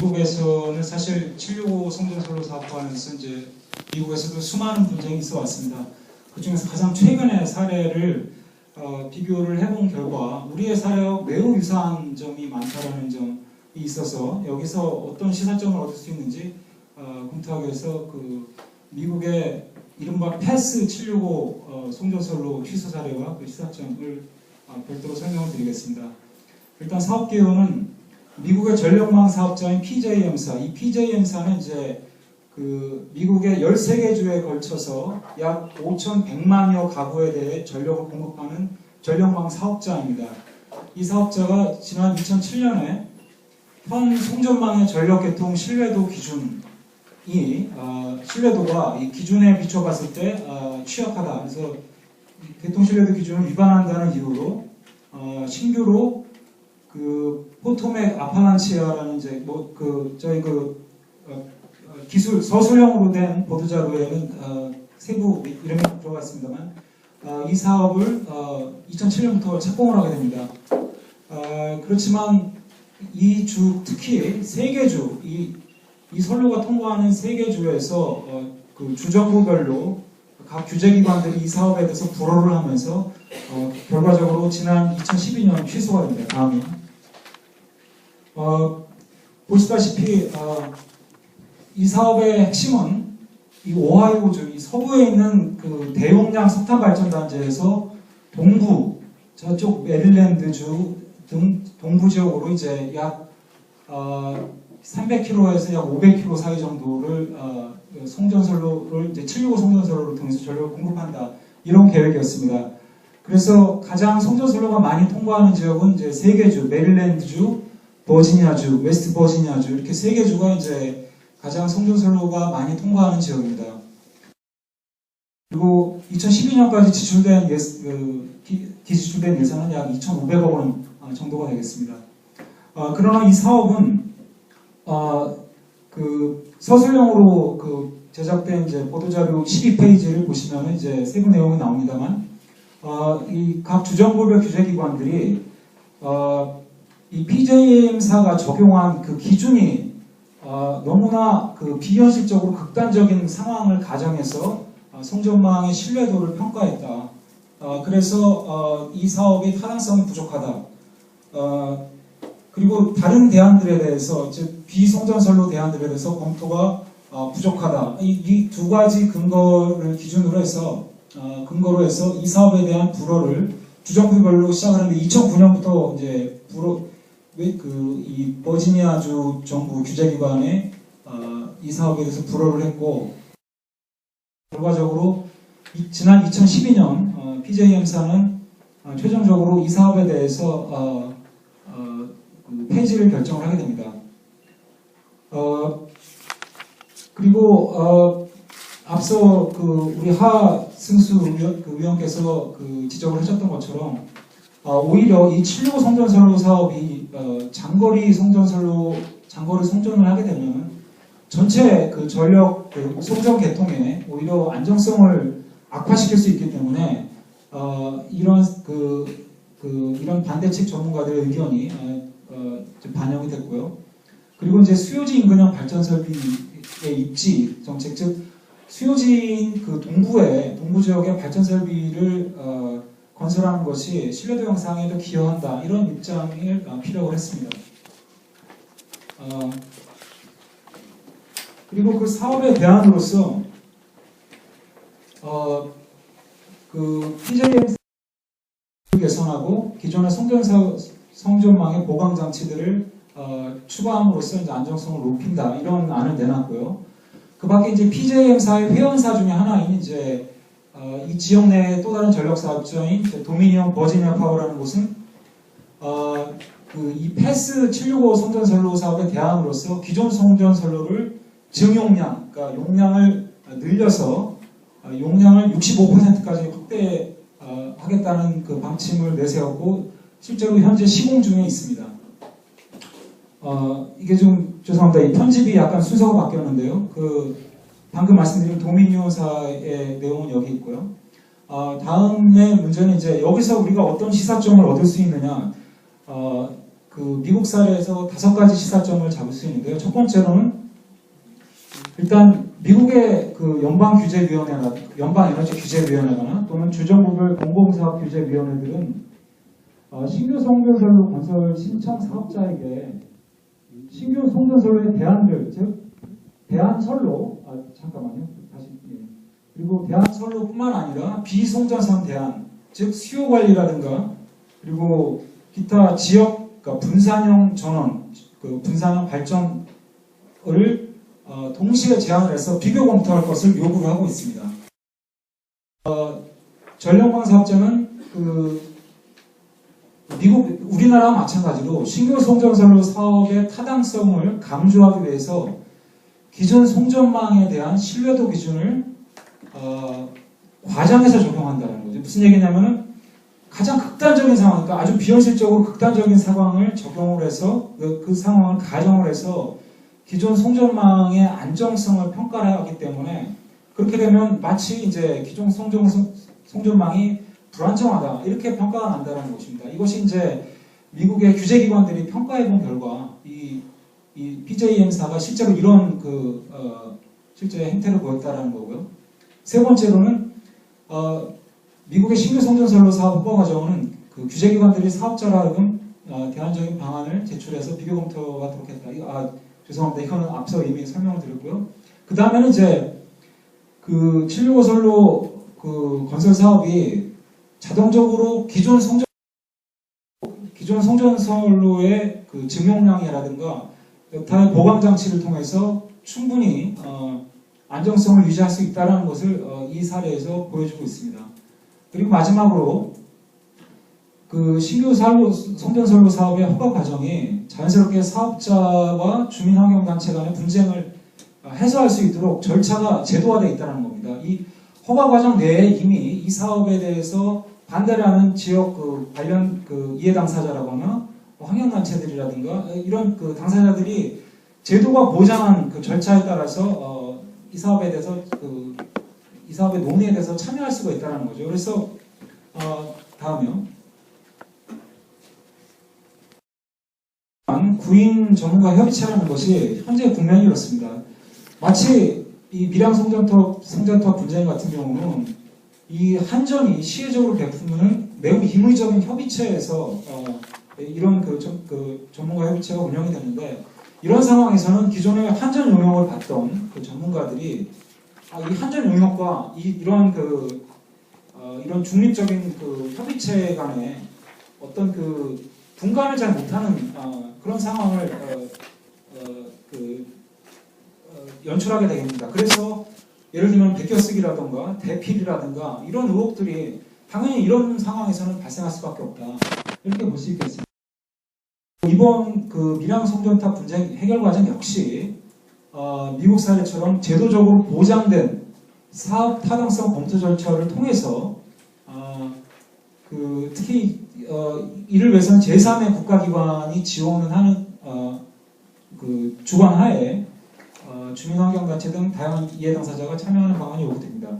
미국에서는 사실 765 성전선로 사업하면서 이제 미국에서도 수많은 분쟁이 있어 왔습니다. 그 중에서 가장 최근의 사례를 비교를 해본 결과 우리의 사례와 매우 유사한 점이 많다라는 점이 있어서 여기서 어떤 시사점을 얻을 수 있는지 검토하기 위해서 그 미국의 이른바 패스 765 성전선로 취소 사례와 그 시사점을 별도로 설명을 드리겠습니다. 일단 사업 개요는 미국의 전력망 사업자인 PJM사, 이 PJM사는 이제 그 미국의 13개 주에 걸쳐서 약 5,100만여 가구에 대해 전력을 공급하는 전력망 사업자입니다. 이 사업자가 지난 2007년에 현 송전망의 전력 개통 신뢰도 기준이 신뢰도가 이 기준에 비춰봤을 때 취약하다. 그래서 개통 신뢰도 기준을 위반한다는 이유로 신규로 그 포토맥 아팔란치아라는 이제 저희 기술 서술형으로 된 보도 자료에는 세부 이름이 들어가 있습니다만 이 사업을 2007년부터 착공을 하게 됩니다. 그렇지만 이 주 특히 세 개 주 이 선로가 통과하는 세 개 주에서 그 주정부별로 각 규제기관들이 이 사업에 대해서 불허를 하면서 결과적으로 지난 2012년 취소가 됩니다. 다음이 보시다시피 이 사업의 핵심은 이 오하이오주 이 서부에 있는 그 대용량 석탄 발전단지에서 동부 저쪽 메릴랜드주 등 동부 지역으로 이제 약 300km에서 약 500km 사이 정도를 송전선로를 이제 765 송전선로를 통해서 전력을 공급한다 이런 계획이었습니다. 그래서 가장 송전선로가 많이 통과하는 지역은 이제 세 개 주 메릴랜드주, 버지니아주, 웨스트 버지니아주 이렇게 세 개 주가 이제 가장 송전선로가 많이 통과하는 지역입니다. 그리고 2012년까지 지출된 예산은 약 2,500억 원 정도가 되겠습니다. 그러나 이 사업은 그 서술형으로 그 제작된 이제 보도자료 12페이지를 보시면 이제 세부 내용이 나옵니다만 이 각 주정부별 규제기관들이 이 PJM사가 적용한 그 기준이 너무나 그 비현실적으로 극단적인 상황을 가정해서 송전망의 신뢰도를 평가했다. 그래서 이 사업이 타당성이 부족하다. 그리고 다른 대안들에 대해서 즉 비송전선로 대안들에 대해서 검토가 부족하다. 이 두 가지 근거를 기준으로 해서 이 사업에 대한 불허를 주정부별로 시작하는데 2009년부터 이제 이 버지니아주 정부 규제기관에 이 사업에 대해서 불허를 했고 결과적으로 지난 2012년 PJM사는 최종적으로 이 사업에 대해서 폐지를 결정을 하게 됩니다. 그리고 앞서 우리 하승수 위원께서 지적을 하셨던 것처럼 오히려 이 765 송전선로 사업이 장거리 송전을 하게 되면 전체 그 전력 송전 개통에 오히려 안정성을 악화시킬 수 있기 때문에 이런 반대측 전문가들의 의견이 반영이 됐고요. 그리고 이제 수요지 인근형 발전 설비의 입지 정책, 즉 수요지인 그 동부 지역의 발전 설비를 건설하는 것이 신뢰도 향상에도 기여한다 이런 입장을 피력을 했습니다. 그리고 그 사업의 대안으로서 그 PJM 개선하고 기존의 송전망의 보강 장치들을 추가함으로써 이제 안정성을 높인다 이런 안을 내놨고요. 그 밖에 이제 PJM사의 회원사 중에 하나인 이제 이 지역 내의 또 다른 전력 사업자인 도미니언 버지니아 파워라는 곳은 이 패스 765 송전선로 사업의 대안으로서 기존 송전선로를 증용량, 그러니까 용량을 늘려서 용량을 65%까지 확대하겠다는 그 방침을 내세웠고 실제로 현재 시공 중에 있습니다. 이게 좀 죄송합니다. 이 편집이 약간 순서가 바뀌었는데요. 방금 말씀드린 도미니온사의 내용은 여기 있고요. 다음의 문제는 이제 여기서 우리가 어떤 시사점을 얻을 수 있느냐. 그 미국 사례에서 5가지 시사점을 잡을 수 있는데요. 첫 번째로는 일단 미국의 그 연방규제위원회나 연방에너지규제위원회나 또는 주정부별 공공사업규제위원회들은 신규 송전선로 건설 신청 사업자에게 신규 송전선로의 대안들, 즉 대안선로, 잠깐만요. 다시. 그리고 대안선로뿐만 아니라 비송전선 대안, 즉 수요 관리라든가 그리고 기타 지역 그러니까 분산형 전원, 그 분산형 발전을 동시에 제안을 해서 비교 검토할 것을 요구를 하고 있습니다. 전력망 사업자는 우리나라와 마찬가지로 신규 송전선로 사업의 타당성을 강조하기 위해서 기존 송전망에 대한 신뢰도 기준을 과장해서 적용한다는 거죠. 무슨 얘기냐면은 가장 극단적인 상황, 그러니까 아주 비현실적으로 극단적인 상황을 적용을 해서 그 상황을 가정을 해서 기존 송전망의 안정성을 평가를 하기 때문에 그렇게 되면 마치 이제 기존 송전망이 불안정하다 이렇게 평가가 난다는 것입니다. 이것이 이제 미국의 규제기관들이 평가해 본 결과 이 PJM사가 실제로 이런 실제 행태를 보였다는 거고요. 세 번째로는 미국의 신규 송전선로 사업 허가 과정은 그 규제기관들이 사업자로 하여금 대안적인 방안을 제출해서 비교 검토가 하도록 했다. 죄송합니다. 이거는 앞서 이미 설명을 드렸고요. 그 다음에는 이제 그 765선로 그 건설 사업이 자동적으로 기존 송전선로의 그 증용량이라든가 여타의 보강 장치를 통해서 충분히 안정성을 유지할 수 있다는 것을 이 사례에서 보여주고 있습니다. 그리고 마지막으로 그 신규 송전선로 사업의 허가 과정이 자연스럽게 사업자와 주민환경단체 간의 분쟁을 해소할 수 있도록 절차가 제도화되어 있다는 겁니다. 이 허가 과정 내에 이미 이 사업에 대해서 반대를 하는 지역 관련 이해 당사자라거나 환경단체들이라든가 이런 당사자들이 제도가 보장한 절차에 따라서 이 사업에 대해서 이 사업의 논의에 대해서 참여할 수가 있다는 거죠. 그래서 다음이요. 구인 전문가 협의체라는 것이 현재 국면이 이렇습니다. 마치 이 밀양 송전탑 분쟁 같은 경우는 이 한전이 시혜적으로 베푸는 매우 임의적인 협의체에서 이런 전문가 협의체가 운영이 되는데 이런 상황에서는 기존의 한전 용역을 받던 전문가들이 이 한전 용역과 이런 중립적인 협의체 간에 어떤 분간을 잘 못하는 그런 상황을 연출하게 됩니다. 그래서 예를 들면 베껴쓰기라든가 대필이라든가 이런 의혹들이 당연히 이런 상황에서는 발생할 수밖에 없다. 이렇게 볼 수 있겠습니다. 이번 밀양 송전탑 분쟁 해결 과정 역시 미국 사례처럼 제도적으로 보장된 사업 타당성 검토 절차를 통해서 특히 이를 위해서는 제3의 국가기관이 지원을 하는 주관하에 주민환경단체 등 다양한 이해 당사자가 참여하는 방안이 요구됩니다.